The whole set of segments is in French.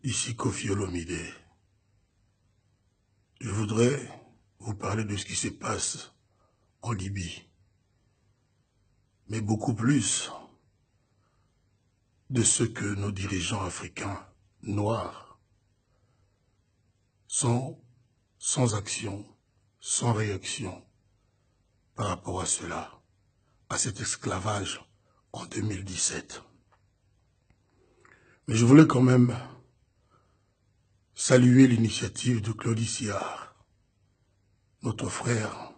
Ici Koffi Olomide. Je voudrais vous parler de ce qui se passe en Libye, mais beaucoup plus de ce que nos dirigeants africains noirs sont sans action, sans réaction par rapport à cela, à cet esclavage en 2017. Mais je voulais quand même saluer l'initiative de Claudie Siard, notre frère,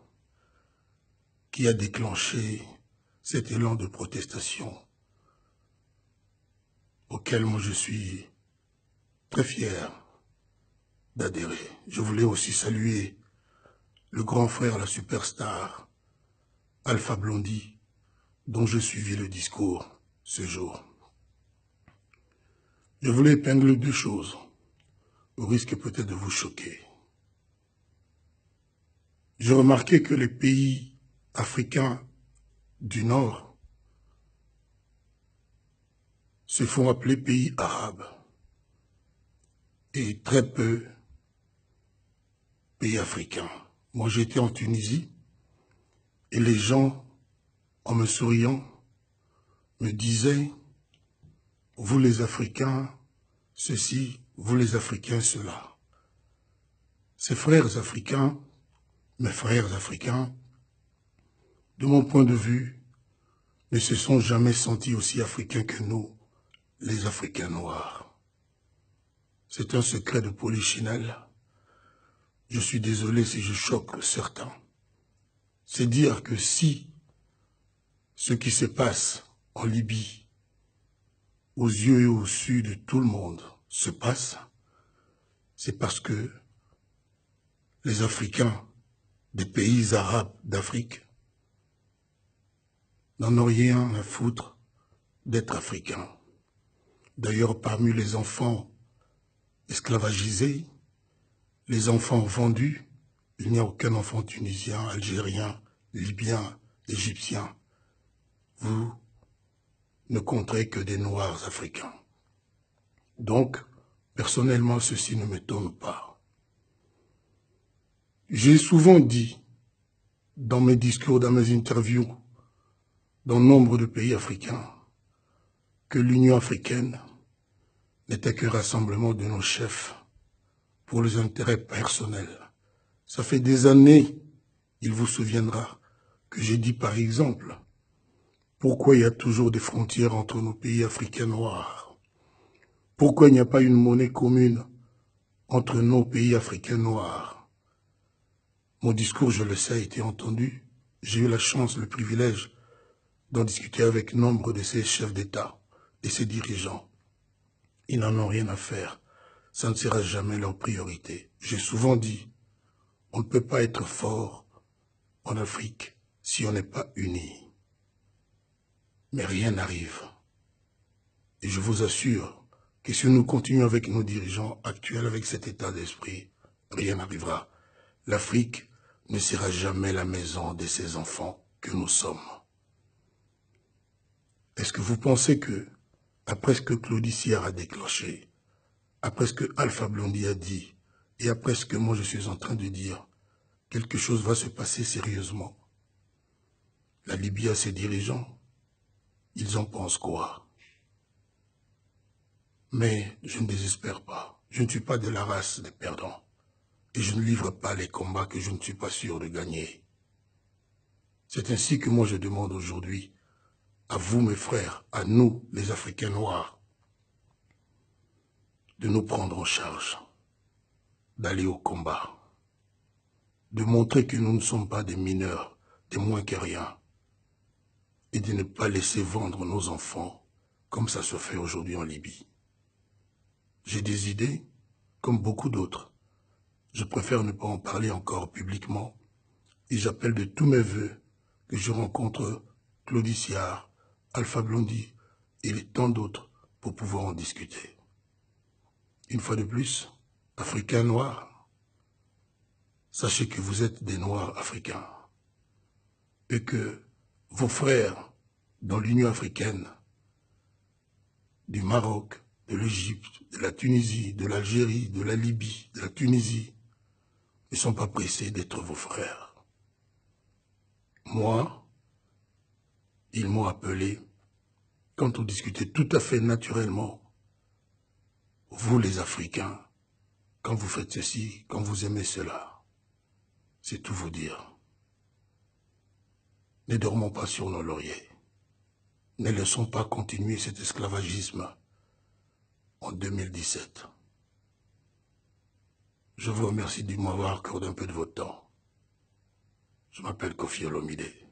qui a déclenché cet élan de protestation auquel moi je suis très fier d'adhérer. Je voulais aussi saluer le grand frère, la superstar, Alpha Blondy, dont je suivis le discours ce jour. Je voulais épingler deux choses, au risque peut-être de vous choquer. J'ai remarqué que les pays africains du Nord se font appeler pays arabes et très peu pays africains. Moi, j'étais en Tunisie et les gens, en me souriant, me disaient « Vous les Africains, ceci, vous les Africains, cela ». Ces frères africains, mes frères africains, de mon point de vue, ne se sont jamais sentis aussi africains que nous, les Africains noirs. C'est un secret de polichinelle. Je suis désolé si je choque certains. C'est dire que si ce qui se passe en Libye, aux yeux et au su de tout le monde, se passe, c'est parce que les Africains des pays arabes d'Afrique n'en ont rien à foutre d'être africains. D'ailleurs, parmi les enfants esclavagisés, les enfants vendus, il n'y a aucun enfant tunisien, algérien, libyen, égyptien. Vous ne compterez que des Noirs africains. Donc, personnellement, ceci ne m'étonne pas. J'ai souvent dit, dans mes discours, dans mes interviews, dans nombre de pays africains, que l'Union africaine n'était qu'un rassemblement de nos chefs pour les intérêts personnels. Ça fait des années, il vous souviendra, que j'ai dit par exemple, pourquoi il y a toujours des frontières entre nos pays africains noirs? Pourquoi il n'y a pas une monnaie commune entre nos pays africains noirs? Mon discours, je le sais, a été entendu. J'ai eu la chance, le privilège d'en discuter avec nombre de ces chefs d'État et ces dirigeants. Ils n'en ont rien à faire. Ça ne sera jamais leur priorité. J'ai souvent dit, on ne peut pas être fort en Afrique si on n'est pas unis. Mais rien n'arrive. Et je vous assure que si nous continuons avec nos dirigeants actuels, avec cet état d'esprit, rien n'arrivera. L'Afrique ne sera jamais la maison de ces enfants que nous sommes. Est-ce que vous pensez que, après ce que Claudie Siard a déclenché, après ce que Alpha Blondy a dit, et après ce que moi je suis en train de dire, quelque chose va se passer sérieusement? La Libye a ses dirigeants, ils en pensent quoi? Mais je ne désespère pas. Je ne suis pas de la race des perdants. Et je ne livre pas les combats que je ne suis pas sûr de gagner. C'est ainsi que moi je demande aujourd'hui, à vous mes frères, à nous les Africains noirs, de nous prendre en charge, d'aller au combat, de montrer que nous ne sommes pas des mineurs, des moins que rien, et de ne pas laisser vendre nos enfants comme ça se fait aujourd'hui en Libye. J'ai des idées, comme beaucoup d'autres. Je préfère ne pas en parler encore publiquement, et j'appelle de tous mes voeux que je rencontre Claudie Siard, Alpha Blondy et tant d'autres pour pouvoir en discuter. Une fois de plus, Africains noirs, sachez que vous êtes des Noirs africains et que vos frères dans l'Union africaine, du Maroc, de l'Égypte, de la Tunisie, de l'Algérie, de la Libye, de la Tunisie, ne sont pas pressés d'être vos frères. Moi, ils m'ont appelé quand on discutait tout à fait naturellement. Vous les Africains, quand vous faites ceci, quand vous aimez cela, c'est tout vous dire. Ne dormons pas sur nos lauriers. Ne laissons pas continuer cet esclavagisme en 2017. Je vous remercie de m'avoir accordé un peu de votre temps. Je m'appelle Koffi Olomide.